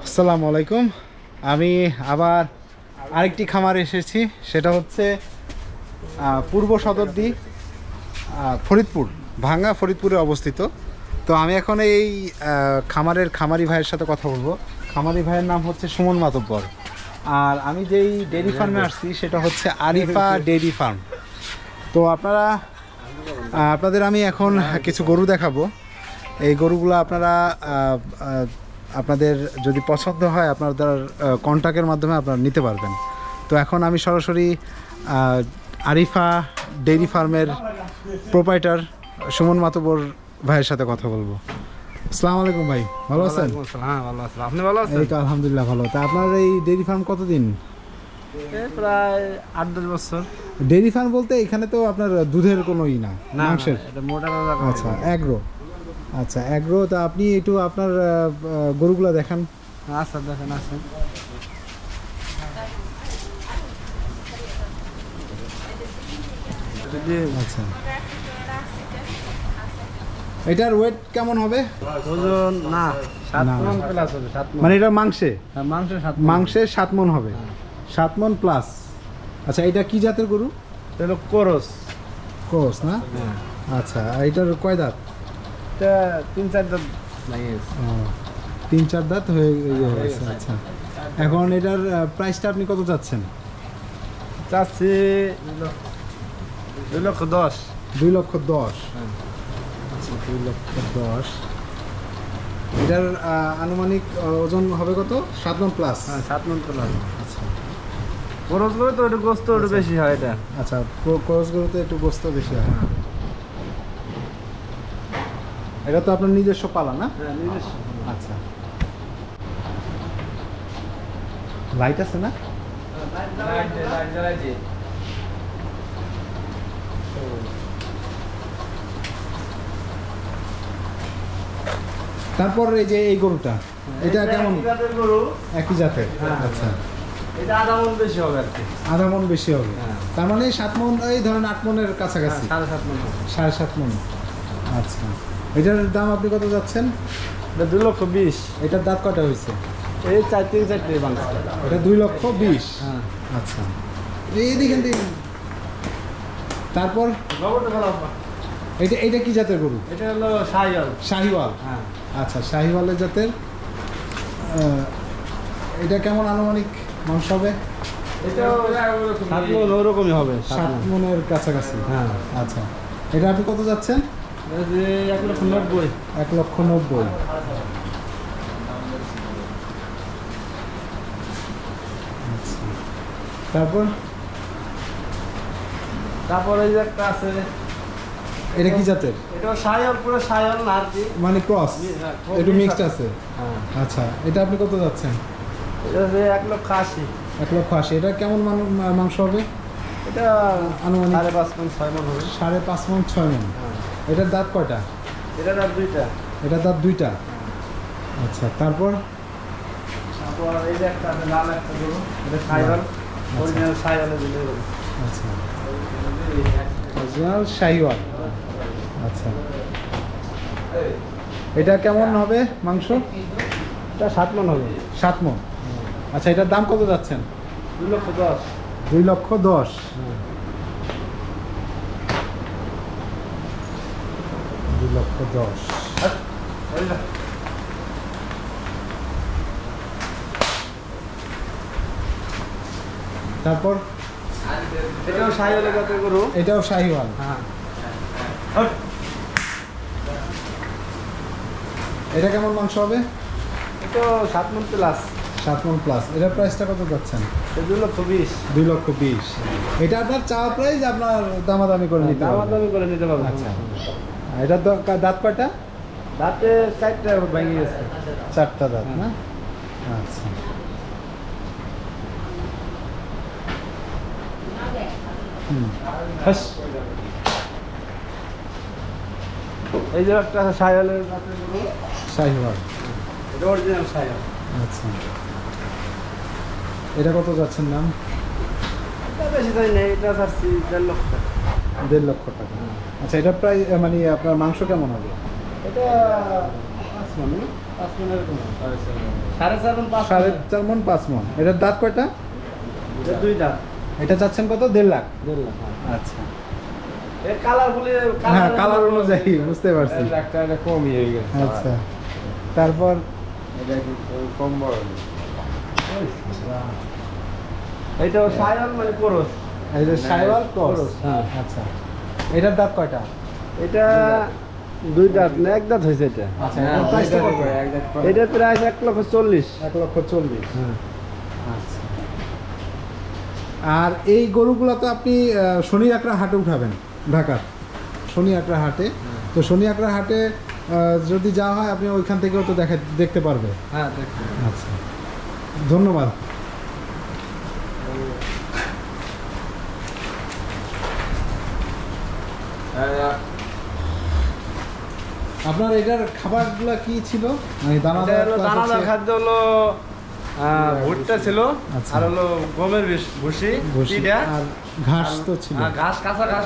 আসসালামু আলাইকুম। আমি আবার আরেকটি খামারে এসেছি, সেটা হচ্ছে পূর্ব সদরদি ফরিদপুর, ভাঙ্গা ফরিদপুরে অবস্থিত। তো আমি এখন এই খামারের খামারি ভাইয়ের সাথে কথা বলবো। খামারি ভাইয়ের নাম হচ্ছে সুমন মাতব্বর। আর আমি যেই ডেইরি ফার্মে আসছি সেটা হচ্ছে আরিফা ডেইরি ফার্ম। তো আপনাদের আমি এখন কিছু গরু দেখাবো। এই গরুগুলো আপনারা আপনাদের যদি পছন্দ হয় আপনাদের কন্ট্যাক্টের মাধ্যমে আপনারা নিতে পারবেন। তো এখন আমি সরাসরি আরিফা ডেইরি ফার্মের প্রোপাইটার সুমন মাতব্বর ভাইয়ের সাথে কথা বলবো। আসসালামু আলাইকুম ভাই, ভালো আছেন? হ্যাঁ ভালো আছেন, আপনি ভালো আছেন? এই তো আলহামদুলিল্লাহ ভালো। তা আপনার এই ডেইরি ফার্ম কতদিন? প্রায় 8-10 বছর। ডেইরি ফার্ম বলতে এখানে তো আপনার দুধের কোনো না, মাংসের? আচ্ছা, অ্যাগ্রো। আচ্ছা, অ্যাগ্রো। তা আপনি একটু আপনার গরুগুলো দেখান। আচ্ছা দেখেন, আসেন। আচ্ছা, এটার ওয়েট কেমন হবে? ওজন না 7 মণ প্লাস হবে। 7 মণ মানে এটা মাংসে? হ্যাঁ, মাংসে 7 মণ হবে। 7 মণ প্লাস। আচ্ছা, এটা কি জাতের গরু? এটা হলো কোরস। ক্রস না? আচ্ছা, আর এটার কয় দাঁত? এটা 3-4 দাঁত লাগিয়েছে। 3-4 দাঁত হয়ে গেছে। আচ্ছা, এখন এটার প্রাইসটা আপনি কত চাচ্ছেন? চাচ্ছি 2,10,000। 2,10,000। আচ্ছা, 2,10,000। এটার আনুমানিক ওজন হবে কত? 7 মণ প্লাস। হ্যাঁ, 7 মণ প্লাস। আচ্ছা, কোরস গুলো তো একটু গোস্ত একটু বেশি হয় এটা। আচ্ছা, ক্রসগুলোতে একটু গোস্ত বেশি হয়। এটা তো আপনার নিজস্ব পালা না? হ্যাঁ, নিজস্ব। আচ্ছা, লাইট আছে না? তারপর এই যে এই গরুটা, এটা কেমন? গরু একই জাতের। আচ্ছা, এটা আধা মণ বেশি হবে আর কি। আধা মণ বেশি হবে। তার মানে 7 মণ, এই ধরেন 8 মণের কাছাকাছি। 7.5 মণ হবে। 7.5 মণ। আচ্ছা, এটার দাম আপনি কত যাচ্ছেন? এটা 2,20,000। এটার দাঁত কয়টা হয়েছে? এই 4-3-4টে মাংস। এটা 2,20,000। হ্যাঁ। আচ্ছা, এই দেখেন দেখেন। তারপর এটা কি জাতের গরু? এটা হলো শাহিওয়াল। শাহিওয়াল। হ্যাঁ। আচ্ছা, শাহিওয়ালের জাতের। এটা কেমন আনুমানিক মাংস হবে? এটা 7 মণ ওরকমই হবে। 7 মণের কাছাকাছি। হ্যাঁ। আচ্ছা, এটা আপনি কত যাচ্ছেন? 1,90,000। 1,90,000। আচ্ছা, তারপর এই যে একটা আছে। এটা কি জাতের? এটা শাহিওয়াল, পুরো শাহিওয়াল না আর কি, মানে ক্রস, একটু মিক্সড আছে। হ্যাঁ। আচ্ছা, এটা আপনি কত যাচ্ছেন? এটা হচ্ছে 1,80,000। 1,80,000। এটা কেমন মাংস হবে? এটা আনুমানিক 5.5 মণ 6 মণ হবে। 5.5 মণ 6 মণ। এটার দাঁত কয়টা? এটা দাঁত 2টা। এটার দাঁত 2টা। আচ্ছা, তারপর এই যে একটা আছে লাল একটা গরু, এটা শাহিওয়াল, অরিজিনাল শাহিওয়ালের দিলে গরু। আচ্ছা, অরিজিনাল শাহিওয়াল। আচ্ছা, এটা কেমন হবে মাংস? এটা 7 মণ হবে। 7 মণ। আচ্ছা, এটার দাম কত যাচ্ছেন? 2,10,000। 2,10,000। 2,10,000। তারপর এটাও শাহিওয়ালের জাতের গরু। এটাও শাহিওয়াল। হ্যাঁ। এটা কেমন মাংস হবে? এটাও 7 মণ প্লাস। 7 মণ প্লাস। এটার প্রাইসটা কত যাচ্ছেন? 2,20,000। 2,20,000। এটা আপনার চাওয়া প্রাইস, আপনার দামাদামি করে নিতে হবে। দামাদামি করে নিতে পারবো। আচ্ছা, এটার দাঁত কয়টা? দাঁতে 4টা ভেঙে গেছে। 4টা দাঁত না? আচ্ছা, এই যে একটা শাহিওয়ালের জাতের গরু। শাহিওয়াল। এটা অরিজিনাল শাহিওয়াল। আচ্ছা, এটা কত যাচ্ছেন দাম? এটা বেশি তাই নেই, এটা চাচ্ছি 1,50,000 টাকা। 1,50,000 টাকা। আচ্ছা, এটা প্রায় মানে আপনার মাংস কেমন হবে? এটা সাড়ে 4 মণ 5 মণ। এটার দাঁত কয়টা? 2 দাঁত। এটা চাচ্ছেন কত? 1.5 লাখ। 1.5 লাখ। আচ্ছা, এর কালার বলে হ্যাঁ কালার অনুযায়ী বুঝতে পারছি। একটা কমই হয়ে গেছে। আচ্ছা, তারপর এটা কি কম বড়? এইটাও সাইওয়াল মানে ক্রস। এই যে সাইওয়াল ক্রস। হ্যাঁ। আচ্ছা, এটার দাঁত কয়টা? এটা 2 দাঁত না 1 দাঁত হয়েছে এটা। আচ্ছা, এটার প্রাইসটা কত? এটা প্রাইস 1,40,000। 1,40,000। হ্যাঁ। আচ্ছা, আর এই গরুগুলো তো আপনি শনি আকরা হাটে উঠাবেন, ঢাকার শনি আকরা হাটে। তো শনি আকরা হাটে যদি যাওয়া হয় আপনি ওইখান থেকেও তো দেখতে পারবে। হ্যাঁ দেখুন। আচ্ছা, ধন্যবাদ। আপনার এটার খাবারগুলো কি ছিল? মানে দানাদার খাদ্য হলো ভুট্টা ছিল, আচ্ছা। আর হলো গমের ভুসি, চিড়া, আর ঘাস তো ছিল। ঘাস, কাঁচা ঘাস,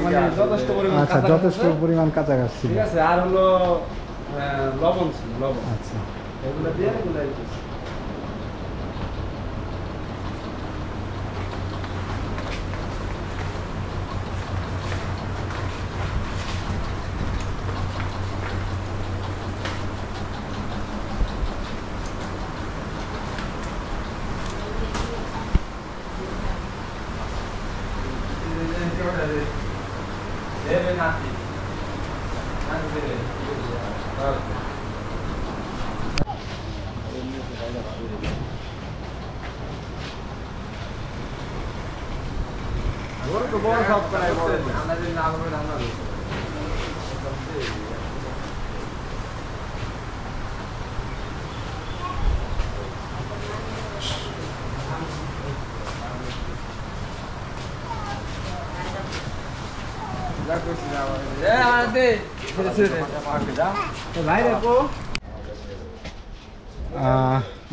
মানে যথেষ্ট পরিমাণ আচ্ছা, কাঁচা ঘাস যথেষ্ট আছে। পরিমাণ কাঁচা ঘাস ছিল। ঠিক আছে, আর হলো লবণ ছিল, লবণ। আচ্ছা, এগুলো দিয়ে এগুলো দিতেছি। বড় সব করাই বড়।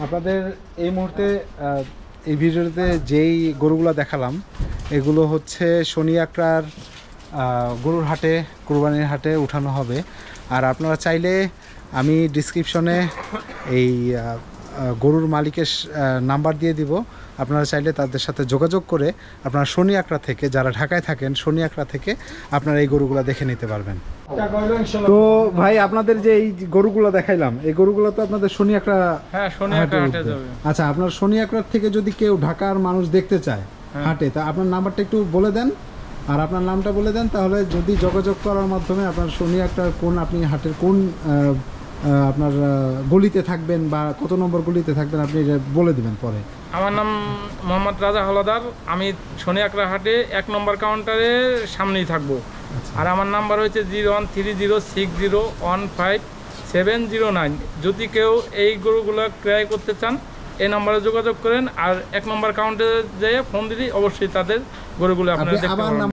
আপনাদের এই মুহূর্তে এই ভিডিওতে যেই গরুগুলো দেখালাম এগুলো হচ্ছে শনি আকরার গরুর হাটে, কুরবানির হাটে উঠানো হবে। আর আপনারা চাইলে আমি ডিসক্রিপশনে এই গরুর মালিকের নাম্বার দিয়ে দিব। আপনারা চাইলে তাদের সাথে যোগাযোগ করে আপনারা শনি আকরা থেকে, যারা ঢাকায় থাকেন, শনি আকরা থেকে আপনারা এই গরুগুলো দেখে নিতে পারবেন। তো ভাই, আপনাদের যে এই গরুগুলো দেখাইলাম, এই গরুগুলো তো আপনাদের শনি আকরা। হ্যাঁ, শনি আকরা হাটে যাবে। আচ্ছা, আপনার শনি আকরার থেকে যদি কেউ ঢাকার মানুষ দেখতে চায় হাটে, তা আপনার নাম্বারটা একটু বলে দেন আর আপনার নামটা বলে দেন। তাহলে যদি যোগাযোগ করার মাধ্যমে আপনার শনি আকরার কোন, আপনি হাটের কোন আপনার গলিতে থাকবেন বা কত নম্বর গলিতে থাকবেন আপনি বলে দিবেন পরে। আমার নাম মোহাম্মদ রাজা হলাদার। আমি শনি আকরা হাটে 1 নম্বর কাউন্টারের সামনেই থাকবো। আর আমার নাম্বার হচ্ছে 013060150709। যদি কেউ এই গরুগুলো ক্রয় করতে চান এই নম্বরে যোগাযোগ করেন। আর 1 নম্বর কাউন্টারে যেয়ে ফোন দিলেই অবশ্যই তাদের গরুগুলো আপনারা দেখতে পাবেন।